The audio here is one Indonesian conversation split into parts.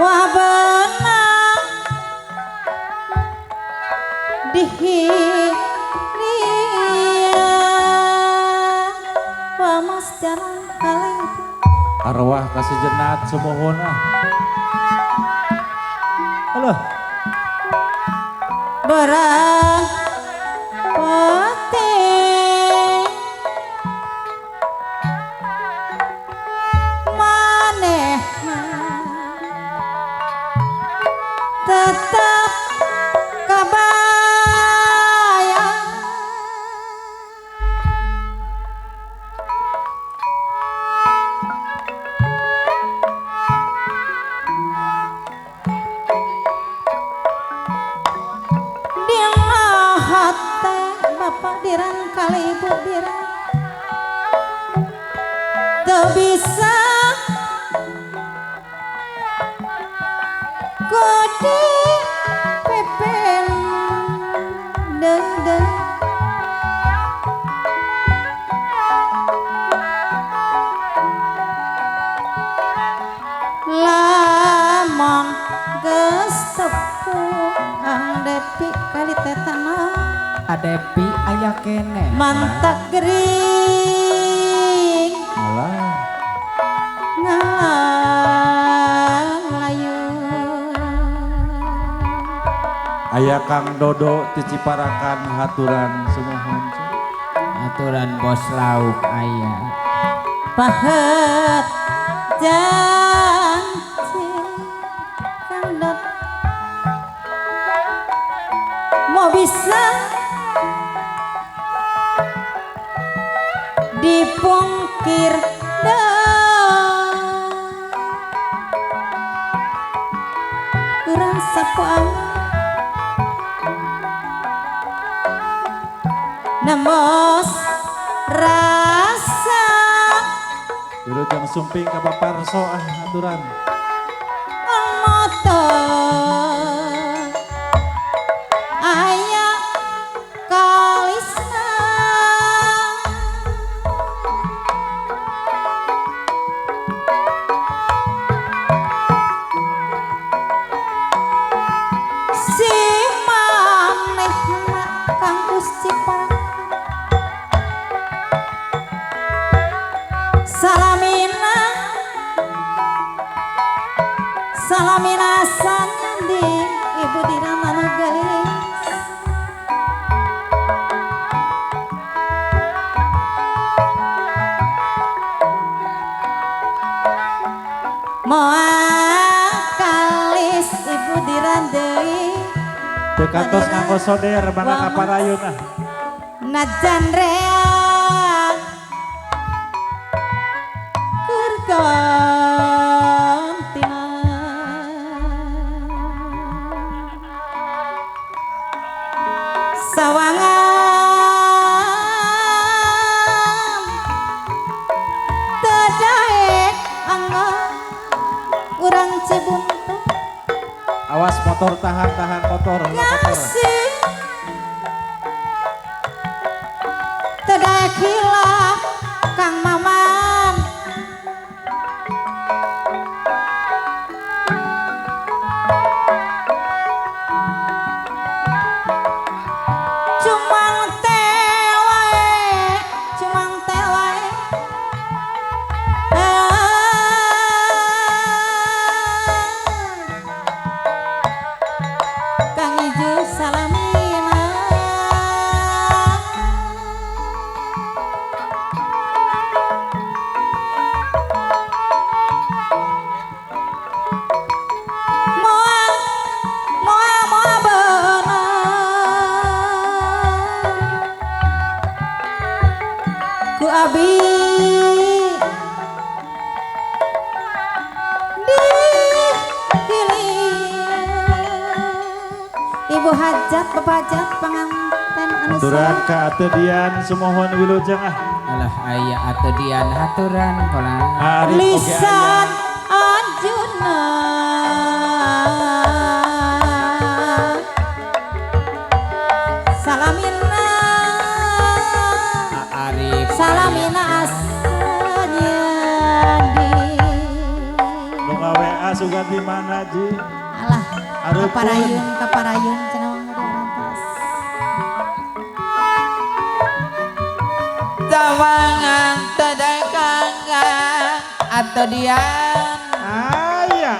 wah benang dihiria pamas jalan kali arwah kasih jenat semohon halo barang pati maneh tetap kabayang dia hati bapak diran kali ibu diran tak bisa kode pepen deng lamon geus tepuk ang depi kali tetana Adepi aya kene mantak gering alah ngalayu aya Kang Dodo Ciciparakan haturan semohon aturan bos lauk aya pahet janji Kang Dot mau bisa dipungkir dah kurang sapuan nembos rasa dulu jam sumping ka Baparso haturan moto aya kalisna si manehna Kang Gusti salamina salamina sanyandi ibu dina mana gelis moal kalis ibu diran deui tekatos nganggo soder mana kaparayun najan rea kergantina sawangan tedaek angga urang cibuntu awas motor tahan motor ngasih tedaek hilang Kang Maman cumang tewae Kang Ijo salamina moal bener ku abi Ibu hajat bepajat penganten anu haturan ka Atedian semohon wilujeng alah aya atedian haturan pola Arif oge lisan aya Arjuna salamina Arif salamina asanya di nu ngawe sugan di mana Ji? Alah, Hareupeun. kaparayun cenah mah dirantos. Tawangan tedekanggang atau dian Aya.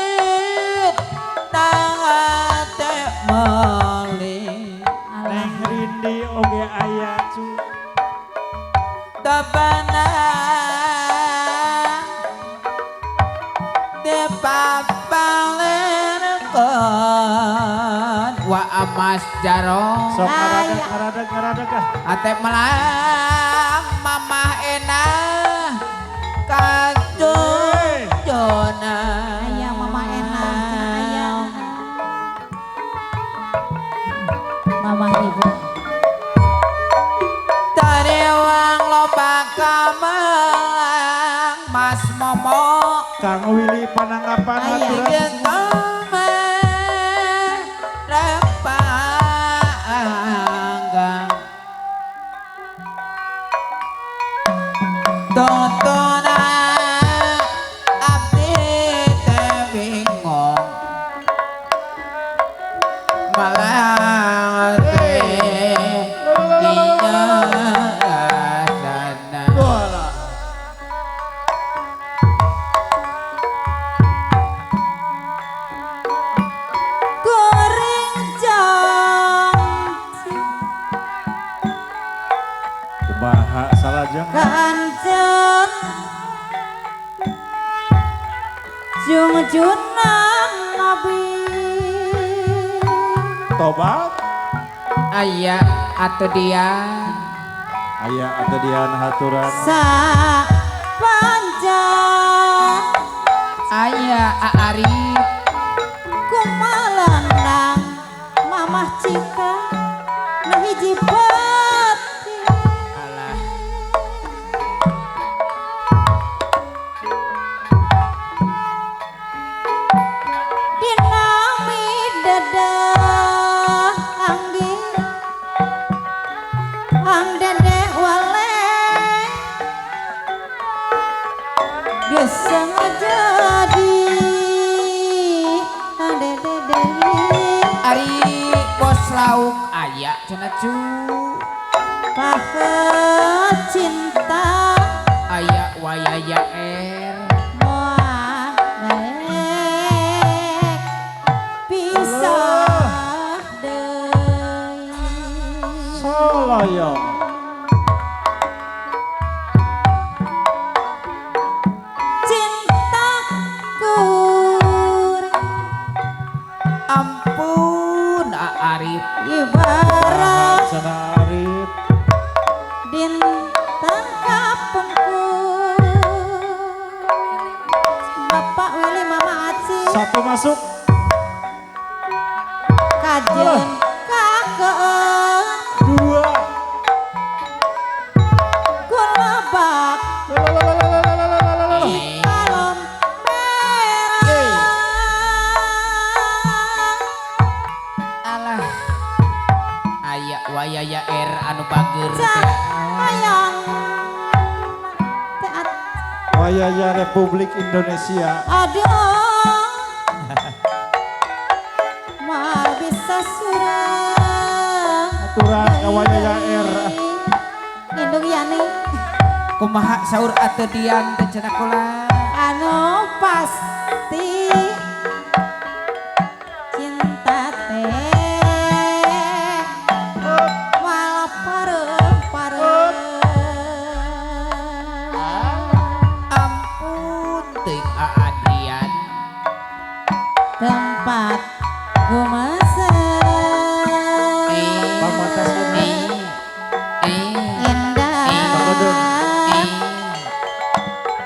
ngokotit tangate mali Neng Rindi oge aya cu. tabana de papalerkon wa amas jarong Sok Aya. ngaradag ah. ate melang mamah enah kacung jona Aya mama enak cenah aya. Mama ibu. tarewang loba kamang mas momo Kang Willy pananggapan Aya. aturan. gitu repanggang Totona abdi teh bingung malah teh iya sana Bola. Goreng jam Kumaha salajeng. kanjeng Jung junang nabi Tobat. aya atau dia Aya atau dian haturan. sa panjang aya Arif kumalanang mamah cika nu hiji pati alah dinami dedah anggi ang dedeh wale geus jadi dedeh Ari bos lauk aya cenah cu pahe cinta aya wayaya er moal rek pisah deui Soloyong. cintaku ampun Arif ibarat Cenah Arif. dinten kapungku Bapak Willy Mama Aci Satu masuk. kajen kakeun Dua. kulebak Lalalalalalalalalala. kalon merah alah aya wayaya er anu bager teh sayang teat Wayaya Republik Indonesia. aduh mal bisa surang Aturan ka Wayaya R. indung yani kumaha saur ateu dian teh cenah kula anu pasti cinta teh wal pareuh ampun teuing Adrian tempat gumesen Pamatas ini. indah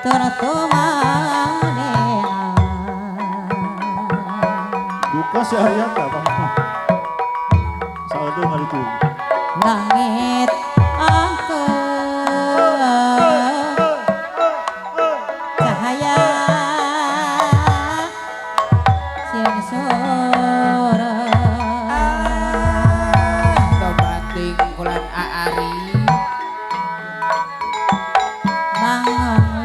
tertumanena Duka seharian tak bang. Saldo nggak ditunggu. langit angker cahaya siang sore tobating kulan Aari bangun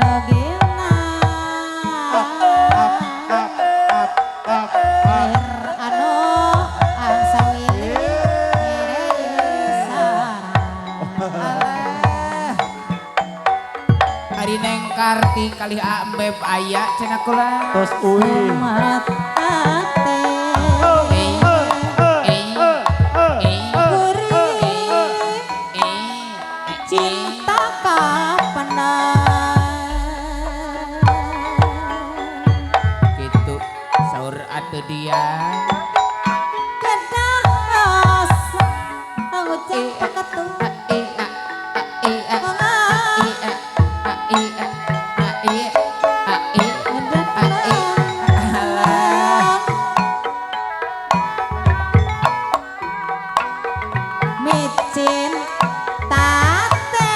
Ari Neng Karti kali Ambeb aya cenah kula. Tos uwi. Marat ate gurih cinta kapenan Gitu saur atuh dia. kedas ngucap paketu micin tate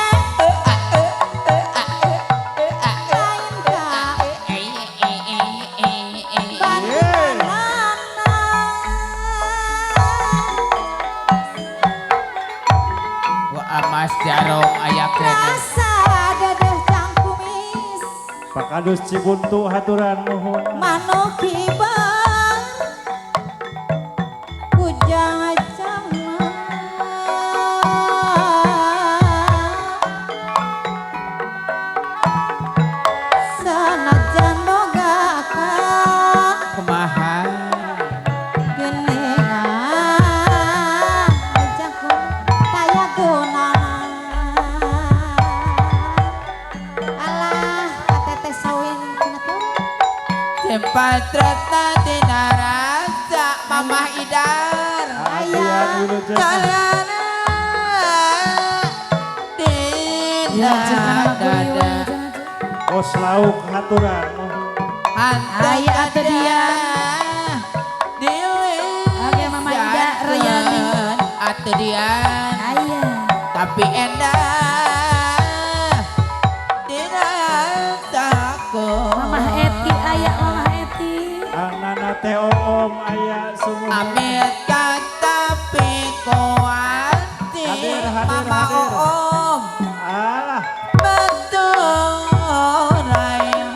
Amas jarong aya kene. rasa dedeh cangkumis Pakadus Cibuntu haturan nuhun. manuk kibar kujang cama sanajan boga ka Kumaha? geningan jago kaya gunana alah katete sawin cenah teh Tempat tretna dina rasa Mamah Idar. Adian wilujeng. Kaliana dina dada Bos lauk haturan nuhun. Hantai Aya atuh dia. Dewi Oke, Mama Ida Royani. Atuh dia. aya Tapi endah dina rasaku. Mamah Eti aya Mamah Eti Anana teh om aya sumuh. Amit tapi kuatir Hadir, Mama hadir. Oom Alah. betul raya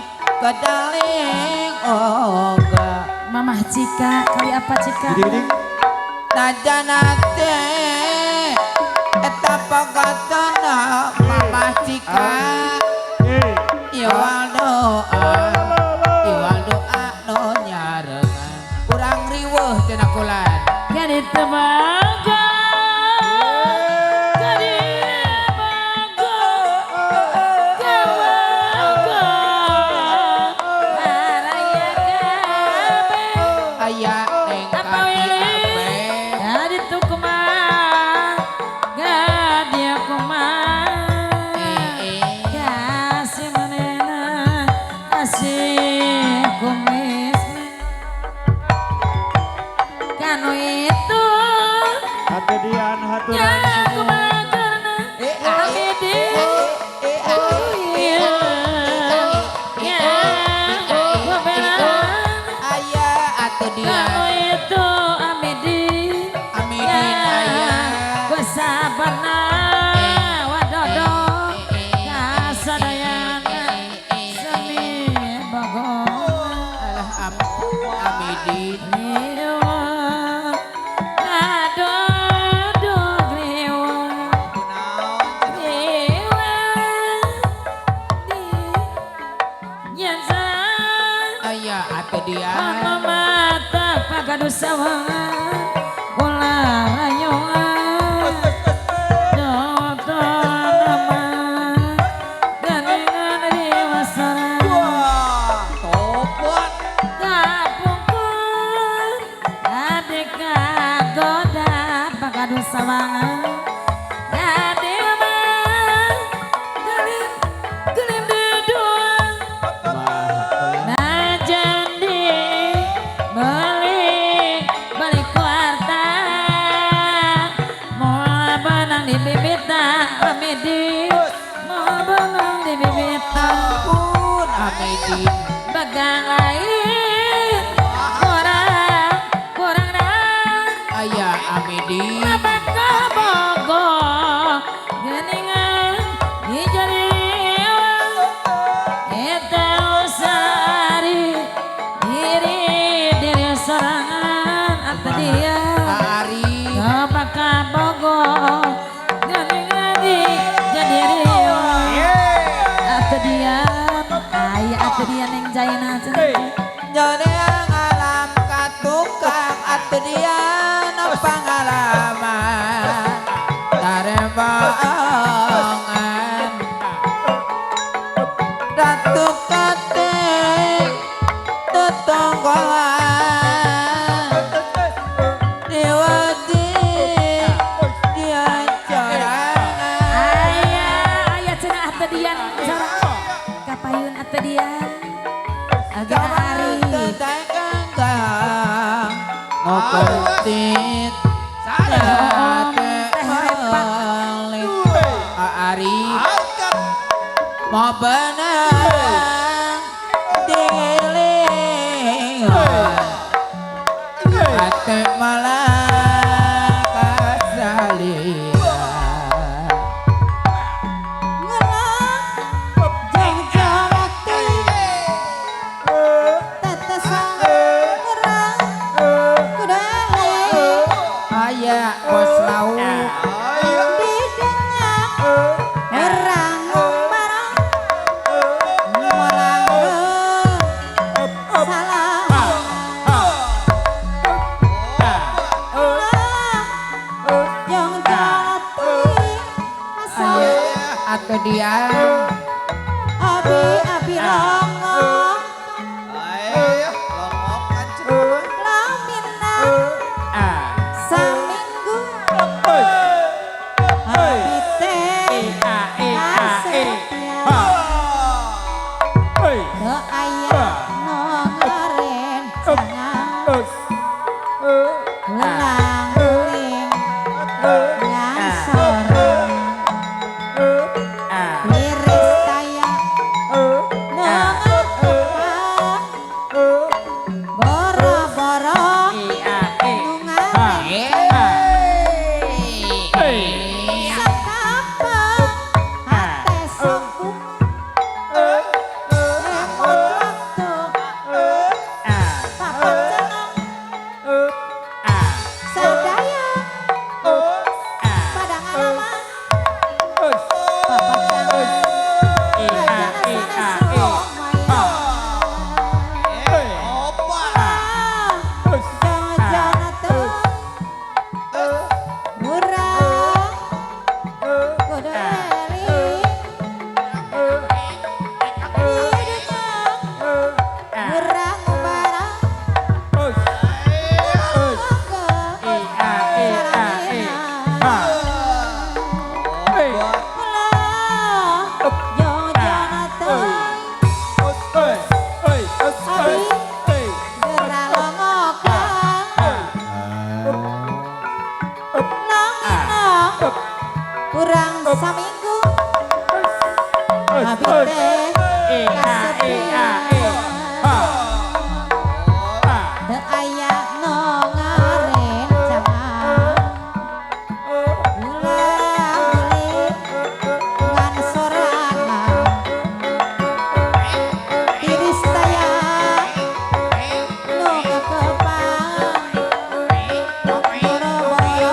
kedaling oga Mamah Cika kali apa Cika Didik. najana teh eta pagatana Mama Cika Eh. iwal doa no nyarengan kurang riweuh cenah kulan Gadit tebaga aya neng kaki ape Gadit tuh kumah Gadia kumah Kasih manena Kasih kumis Kanu itu Hadian haturan Ya sumuh. kumah karena Amidi Iya Ya Kubelan aya atuh dia Kanu itu Amidi Amidin aya Gue sabarna wadodo kasadayana seni bagong alah Amidin Griwa ngadodo griwa Griwa di nyansan aya atuh dia Mama mata pagadu sawangan Kula rayuan Doto nama Ganingan riwasaran wah topot Kapungkur Adik kagoda pagadu sawangan Adik mah Gelim Gelim diduang Najan di balik balik kuarta mau benang di bibita Amidi mau benang di bibita ampun Amidin bagang lain kurang kurang dah aya Amidin bapak kabogo geningan di jari eta usari diri diri sorangan atau dia Ari bapak kabogo geningan di jadi riwa atau dia tukate tetonggolan diwati diajaran ayah cenah atedian kapayun atedian agak hari tetanggang ngopetit sadate palit ari mau benang diling ate malah kasalian aya bos lauk atau dia abi longo lamina saminggu abi teh asetnya do ayah no ngaren jangan ulang uling ngan sorong liris taya nengat tepan boro-boro nungane sekapeng hate songku emot waktu papat ceneng sadaya padang alaman papat tangan kurang saminggu abi teh kasepian teu aya nu ngaren jangan ulang-uling ngan sorangan tiris taya nu kekepang boro-boro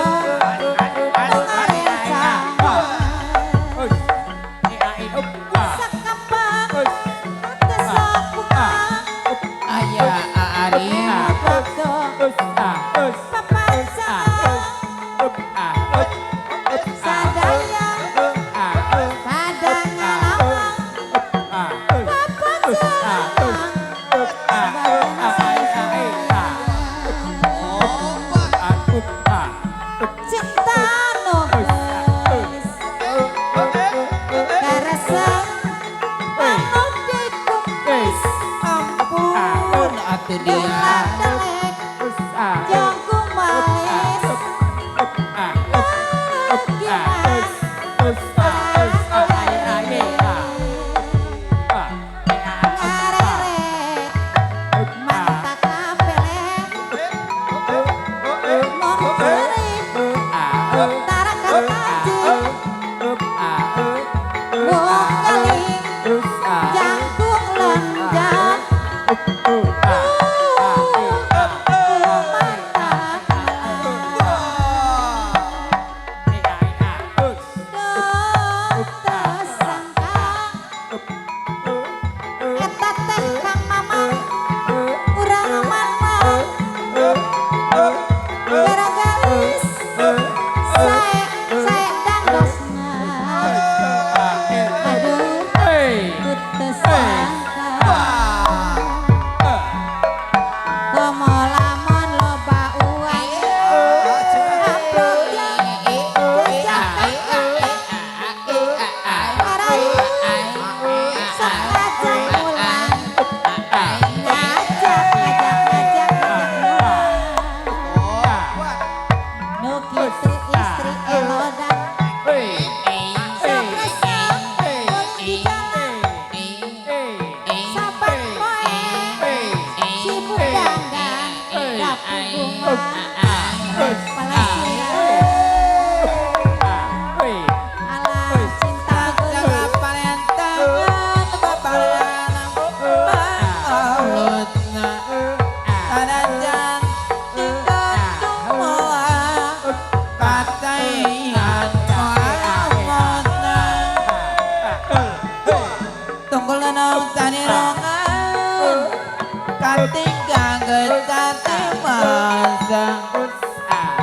aya ari sadaya padang alawang cinta nobis karasa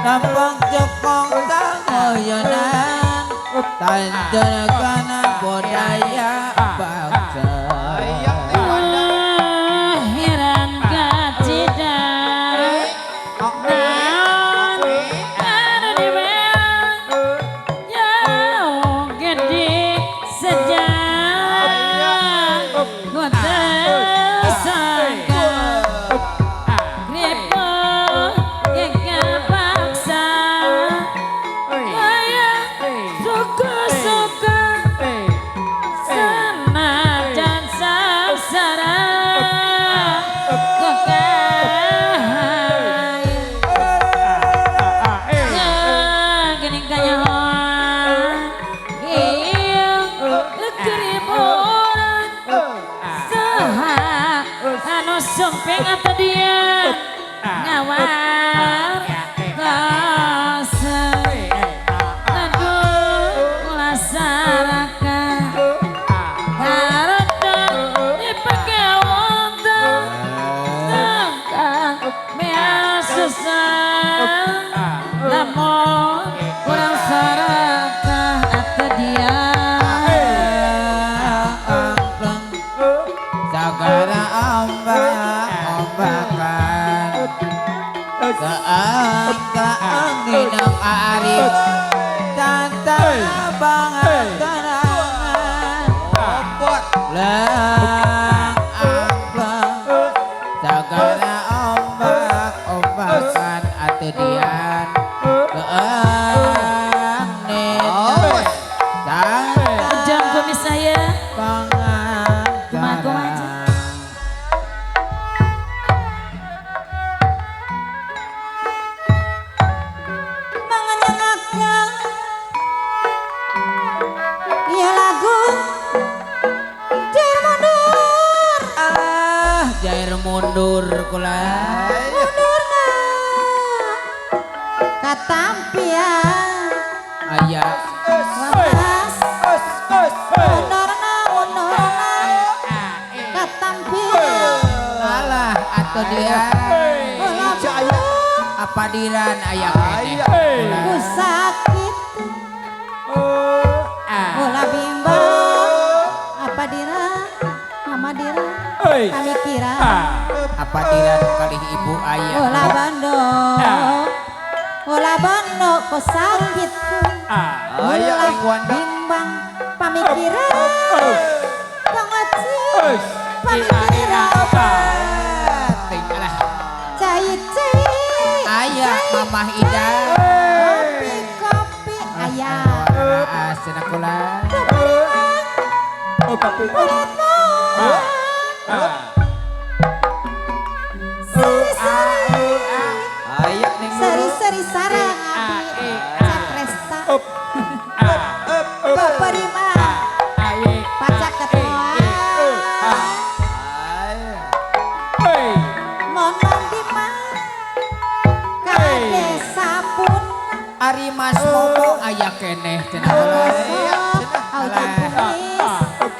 Nampang jokong tangoyonan tanjakan budaya bangsa. Heran kacidang naon anu diweang jauh gede sejak ku tersangka grepo kekapaksa kaya suka-suka senajan samsara gening kanyahoan keriburan saha anu sumping atau dia ngawar kasih aduh lasarakan karodang dipake wonten sangkan mea susah lamun kurang sarakah atau dia Sagara ombak-ombakan keangkaan minang arif tanta banget terangan lang ambang sagara ombak-ombakan atuh dian keang neta tanta jam kumis saya pangandaran. Iya lagu Jair mundur Alah, jair mundur kula. mundurna katampian Ayah waras mundurna katampian alah atau dia apa diran ayah kene. ku sakit ulah bimbang apa dira mama dira kami kira Apa diran kali ibu ayah. ulah bondo ku sakit ulah bimbang pamikiran pengaci pamikiran Tinggalah cai-cai ayah mamah Ida. kopi ayah Asena kula. Ayah ning seri-seri sarang abdi capresta peperima pacak ketua monon dimana kade sapun Ari Mas Momo ayah keneh cenah kula. aujan kumis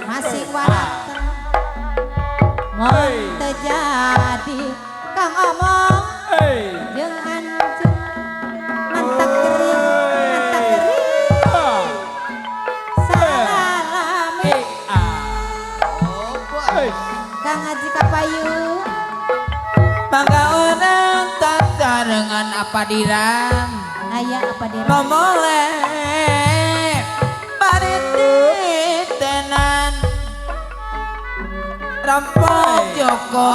masih warak mon terjadi kang omong jeung anjing mantak kering salami kang Haji Kapayu Mangga orang tatarengan apa dirang aya apa dia memoleh parititenan Rampok Joko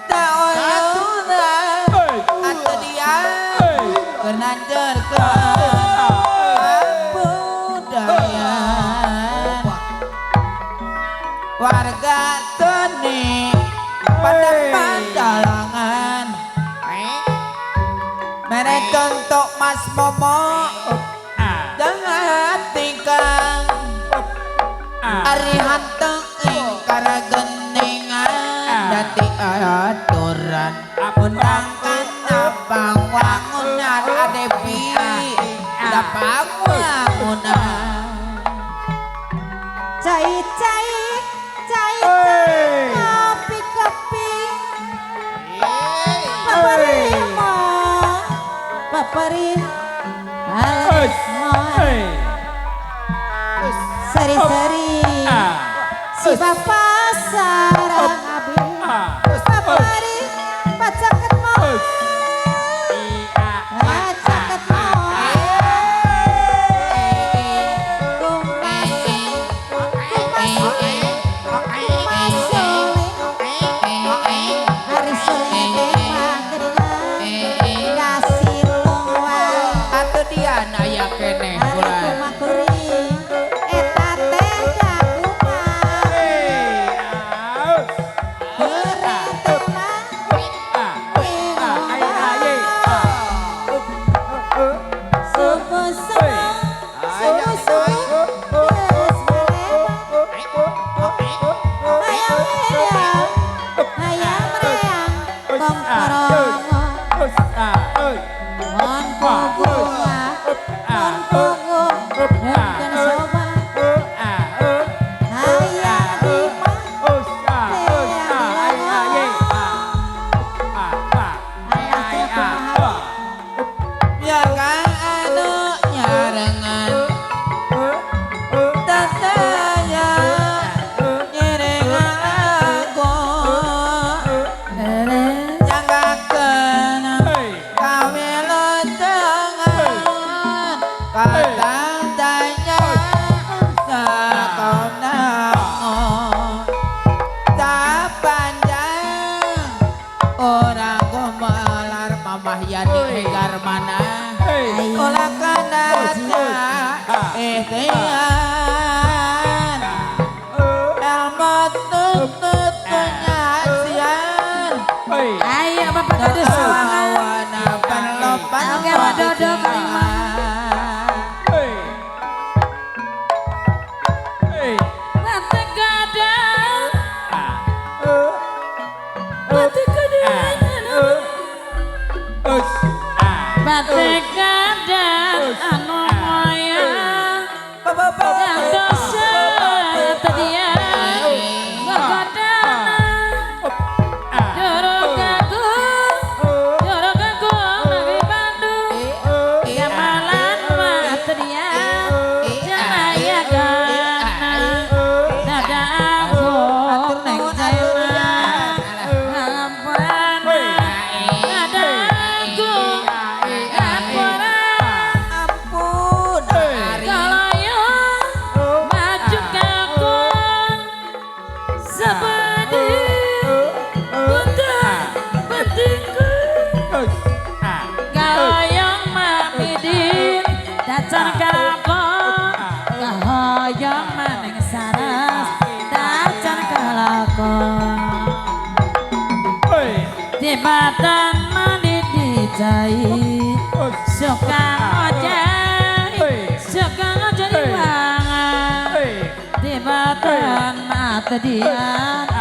Daoyuna atau dia Kenajar ke budaya warga tani pada pandalangan mereka untuk Mas Momo jangan tingkang Ari hanteng ingkar geningan dati aturan undangkan napang wangunan adepi dapang wangunan Cai kopi papari seri-seri si bapak sarang abi papari pacaket mau pacaket mau batik kadang anu moya yang dosa tedia gogodana jorok aku dari Bandung gamalan mah tedia jaya gana dada aku neng jaya ngampurana dada aku Kahoyong maneng saras dacan kelakon Tibatan mani dijai suka ngojai suka ngojai wangan Tibatan mata dian